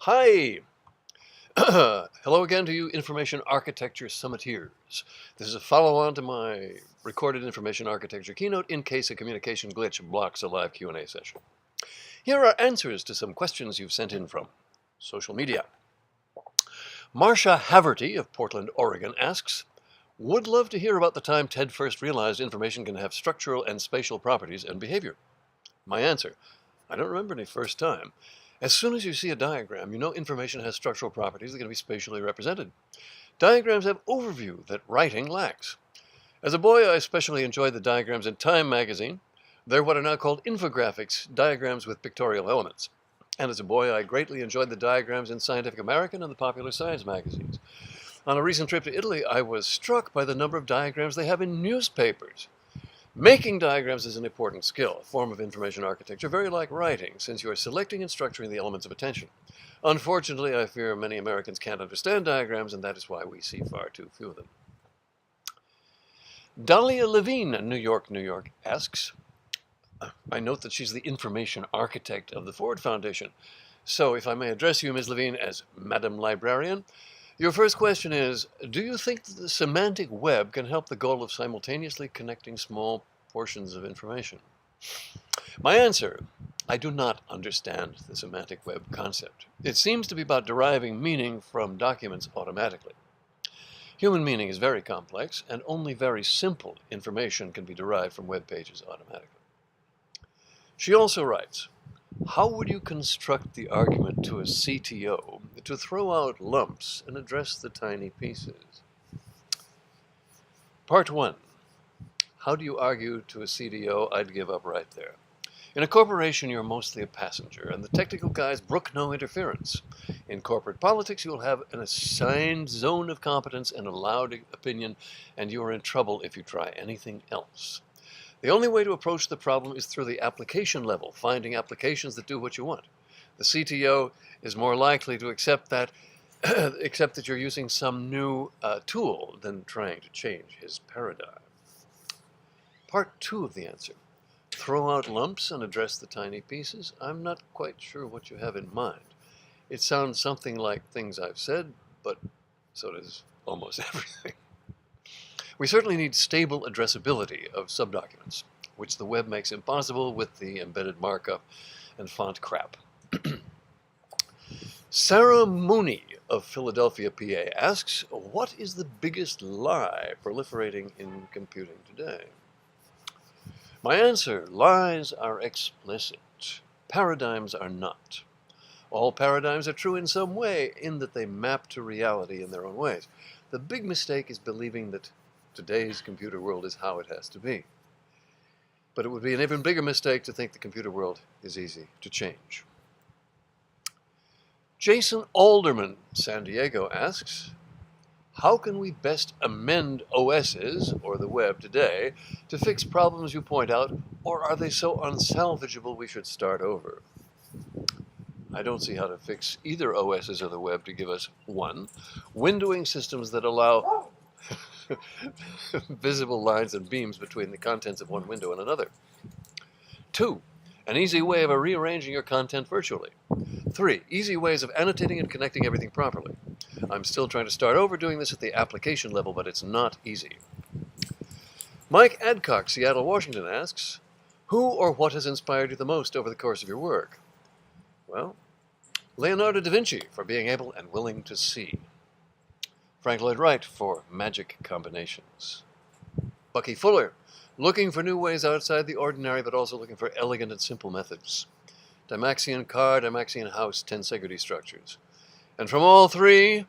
Hi! Hello again to you Information Architecture Summiteers. This is a follow-on to my recorded Information Architecture keynote in case a communication glitch blocks a live Q&A session. Here are answers to some questions you've sent in from social media. Marcia Haverty of Portland, Oregon asks, would love to hear about the time Ted first realized information can have structural and spatial properties and behavior. My answer, I don't remember any first time. As soon as you see a diagram, you know information has structural properties that can be spatially represented. Diagrams have overview that writing lacks. As a boy, I especially enjoyed the diagrams in Time magazine. They're what are now called infographics, diagrams with pictorial elements. And as a boy, I greatly enjoyed the diagrams in Scientific American and the popular science magazines. On a recent trip to Italy, I was struck by the number of diagrams they have in newspapers. Making diagrams is an important skill, a form of information architecture, very like writing, since you are selecting and structuring the elements of attention. Unfortunately, I fear many Americans can't understand diagrams, and that is why we see far too few of them. Dahlia Levine, New York, asks, I note that she's the information architect of the Ford Foundation. So if I may address you, Ms. Levine, as Madam Librarian, your first question is, do you think that the semantic web can help the goal of simultaneously connecting small portions of information? My answer, I do not understand the semantic web concept. It seems to be about deriving meaning from documents automatically. Human meaning is very complex, and only very simple information can be derived from web pages automatically. She also writes, how would you construct the argument to a CTO to throw out lumps and address the tiny pieces? Part 1. How do you argue to a CTO? I'd give up right there. In a corporation, you're mostly a passenger, and the technical guys brook no interference. In corporate politics, you'll have an assigned zone of competence and a loud opinion, and you are in trouble if you try anything else. The only way to approach the problem is through the application level, finding applications that do what you want. The CTO is more likely to accept that you're using some new tool than trying to change his paradigm. Part 2 of the answer. Throw out lumps and address the tiny pieces. I'm not quite sure what you have in mind. It sounds something like things I've said, but so does almost everything. We certainly need stable addressability of subdocuments, which the web makes impossible with the embedded markup and font crap. Sarah Mooney of Philadelphia, PA asks, what is the biggest lie proliferating in computing today? My answer, lies are explicit. Paradigms are not. All paradigms are true in some way, in that they map to reality in their own ways. The big mistake is believing that today's computer world is how it has to be. But it would be an even bigger mistake to think the computer world is easy to change. Jason Alderman, San Diego asks, how can we best amend OSs, or the web today, to fix problems you point out, or are they so unsalvageable we should start over? I don't see how to fix either OSs or the web to give us, 1, windowing systems that allow visible lines and beams between the contents of one window and another. 2, an easy way of rearranging your content virtually. 3, easy ways of annotating and connecting everything properly. I'm still trying to start over doing this at the application level, but it's not easy. Mike Adcock, Seattle, Washington asks, who or what has inspired you the most over the course of your work? Well, Leonardo da Vinci for being able and willing to see. Frank Lloyd Wright for magic combinations. Bucky Fuller, looking for new ways outside the ordinary, but also looking for elegant and simple methods. Dymaxion car, Dymaxion house, tensegrity structures. And from all three,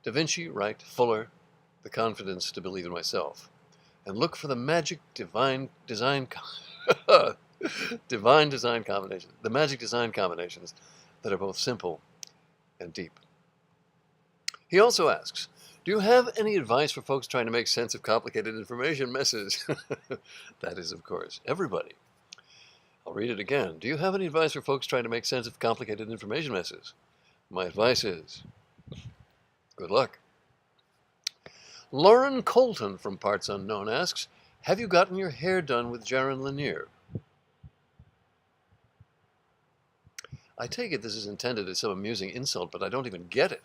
Da Vinci, Wright, Fuller, the confidence to believe in myself. And look for the magic divine design combinations, the magic design combinations that are both simple and deep. He also asks, do you have any advice for folks trying to make sense of complicated information messes? That is, of course, everybody. I'll read it again. Do you have any advice for folks trying to make sense of complicated information messes? My advice is, good luck. Lauren Colton from Parts Unknown asks, have you gotten your hair done with Jaron Lanier? I take it this is intended as some amusing insult, but I don't even get it.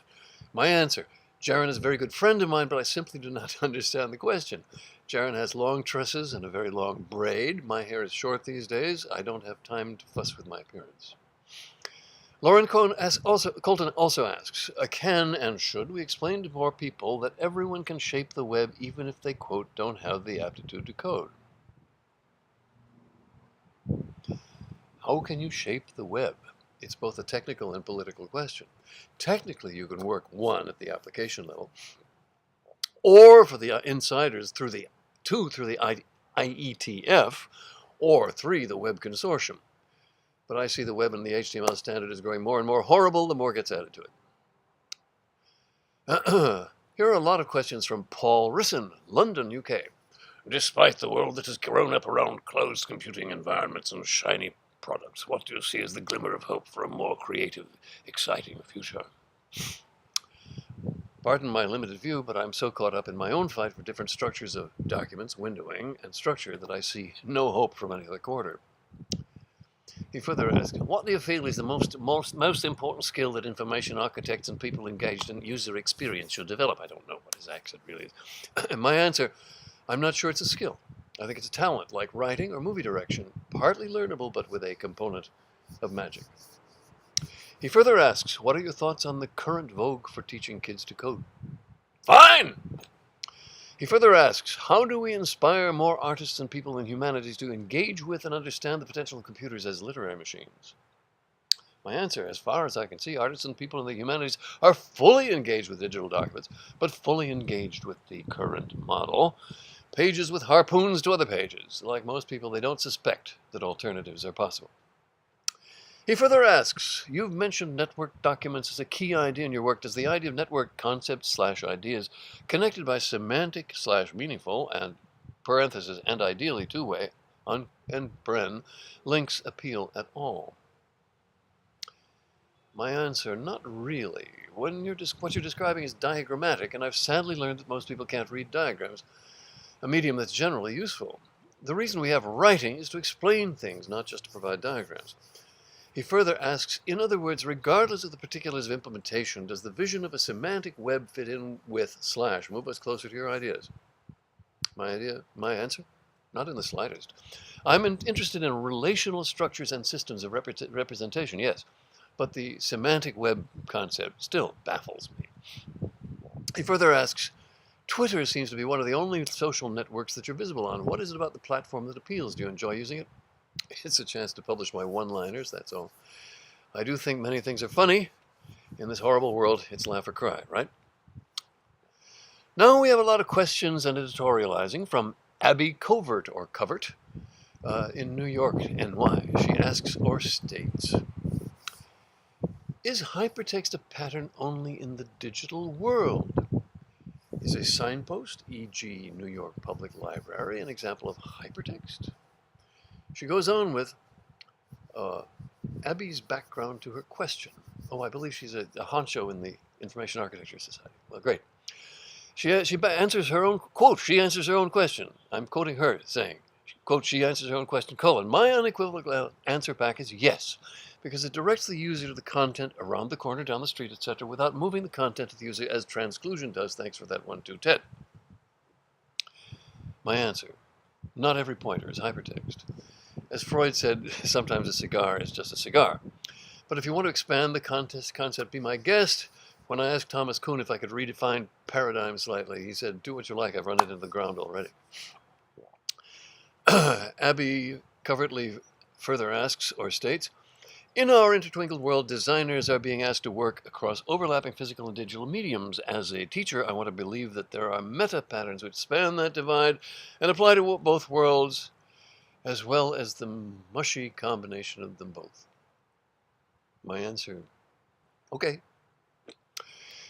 My answer: Jaren is a very good friend of mine, but I simply do not understand the question. Jaren has long tresses and a very long braid. My hair is short these days. I don't have time to fuss with my appearance. Lauren Colton also asks, can and should we explain to more people that everyone can shape the web even if they, quote, don't have the aptitude to code? How can you shape the web? It's both a technical and political question. Technically, you can work, one, at the application level, or for the insiders through the IETF, or three, the Web Consortium. But I see the web and the HTML standard is growing more and more horrible the more gets added to it. Here are a lot of questions from Paul Risson, London, UK. Despite the world that has grown up around closed computing environments and shiny products, what do you see as the glimmer of hope for a more creative, exciting future? Pardon my limited view, but I'm so caught up in my own fight for different structures of documents, windowing, and structure that I see no hope from any other quarter. He further asked, what do you feel is the most important skill that information architects and people engaged in user experience should develop? I don't know what his accent really is. And my answer, I'm not sure it's a skill. I think it's a talent, like writing or movie direction, partly learnable, but with a component of magic. He further asks, what are your thoughts on the current vogue for teaching kids to code? Fine! He further asks, how do we inspire more artists and people in humanities to engage with and understand the potential of computers as literary machines? My answer, as far as I can see, artists and people in the humanities are fully engaged with digital documents, but fully engaged with the current model. Pages with harpoons to other pages. Like most people, they don't suspect that alternatives are possible. He further asks, you've mentioned network documents as a key idea in your work. Does the idea of network concepts/ideas connected by semantic/meaningful and parentheses and ideally two-way and paren links appeal at all? My answer, not really. What you're describing is diagrammatic, and I've sadly learned that most people can't read diagrams, a medium that's generally useful. The reason we have writing is to explain things, not just to provide diagrams. He further asks, in other words, regardless of the particulars of implementation, does the vision of a semantic web fit in with / move us closer to your ideas? My answer, not in the slightest. I'm interested in relational structures and systems of representation, yes, but the semantic web concept still baffles me. He further asks, Twitter seems to be one of the only social networks that you're visible on. What is it about the platform that appeals? Do you enjoy using it? It's a chance to publish my one-liners, that's all. I do think many things are funny. In this horrible world, it's laugh or cry, right? Now we have a lot of questions and editorializing from Abby Covert, or Covert, in New York, NY. She asks or states, is hypertext a pattern only in the digital world? Is a signpost, e.g. New York Public Library, an example of hypertext? She goes on with Abby's background to her question. Oh, I believe she's a honcho in the Information Architecture Society. Well, great. She answers her own, quote, she answers her own question. I'm quoting her saying, quote, she answers her own question, colon. My unequivocal answer back is yes, because it directs the user to the content around the corner, down the street, etc., without moving the content to the user as transclusion does. Thanks for that 1, 2, 10. My answer, not every pointer is hypertext. As Freud said, sometimes a cigar is just a cigar. But if you want to expand the concept, be my guest. When I asked Thomas Kuhn if I could redefine paradigm slightly, he said, do what you like, I've run it into the ground already. Abby covertly further asks or states, in our intertwinkled world, designers are being asked to work across overlapping physical and digital mediums. As a teacher, I want to believe that there are meta patterns which span that divide and apply to both worlds, as well as the mushy combination of them both. My answer, okay.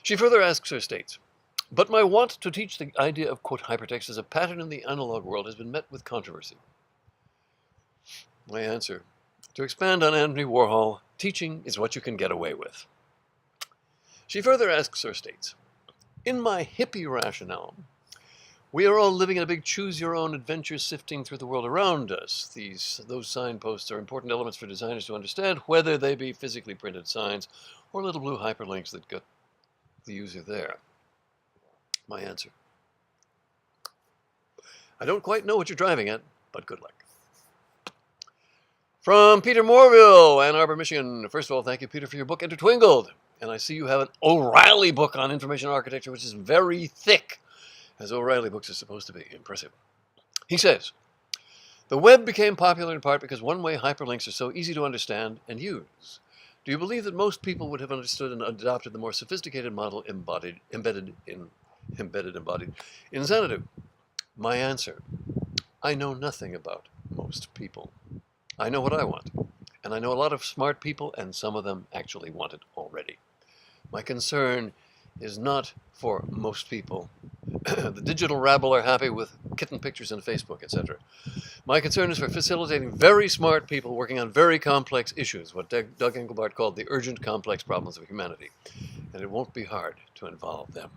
She further asks or states, but my want to teach the idea of, quote, hypertext as a pattern in the analog world has been met with controversy. My answer, to expand on Anthony Warhol, teaching is what you can get away with. She further asks or states, in my hippie rationale, We are all living in a big choose-your-own adventure sifting through the world around us. Those signposts are important elements for designers to understand, whether they be physically printed signs or little blue hyperlinks that get the user there. My answer: I don't quite know what you're driving at, but good luck. From Peter Morville, Ann Arbor, Michigan. First of all, thank you, Peter, for your book, Intertwingled. And I see you have an O'Reilly book on information architecture, which is very thick, as O'Reilly books are supposed to be. Impressive. He says, the web became popular in part because one-way hyperlinks are so easy to understand and use. Do you believe that most people would have understood and adopted the more sophisticated model embedded in Xanadu? My answer: I know nothing about most people. I know what I want, and I know a lot of smart people, and some of them actually want it already. My concern is not for most people. The digital rabble are happy with kitten pictures on Facebook, etc. My concern is for facilitating very smart people working on very complex issues, what Doug Engelbart called the urgent complex problems of humanity, and it won't be hard to involve them.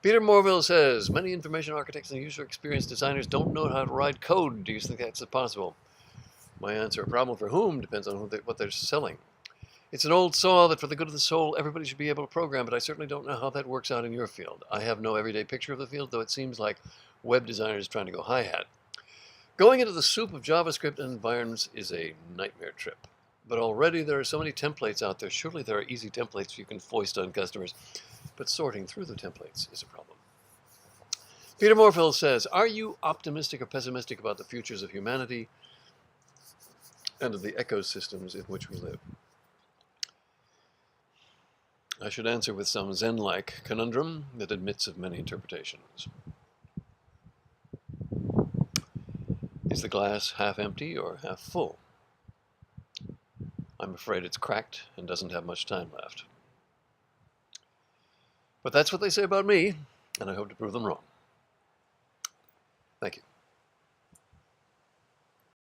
Peter Morville says, many information architects and user experience designers don't know how to write code. Do you think that's possible? My answer: a problem for whom depends on what they're selling. It's an old saw that for the good of the soul, everybody should be able to program, but I certainly don't know how that works out in your field. I have no everyday picture of the field, though it seems like web designers trying to go hi-hat. Going into the soup of JavaScript environments is a nightmare trip. But already there are so many templates out there. Surely there are easy templates you can foist on customers. But sorting through the templates is a problem. Peter Morville says, are you optimistic or pessimistic about the futures of humanity and of the ecosystems in which we live? I should answer with some Zen-like conundrum that admits of many interpretations. Is the glass half empty or half full? I'm afraid it's cracked and doesn't have much time left. But that's what they say about me, and I hope to prove them wrong. Thank you.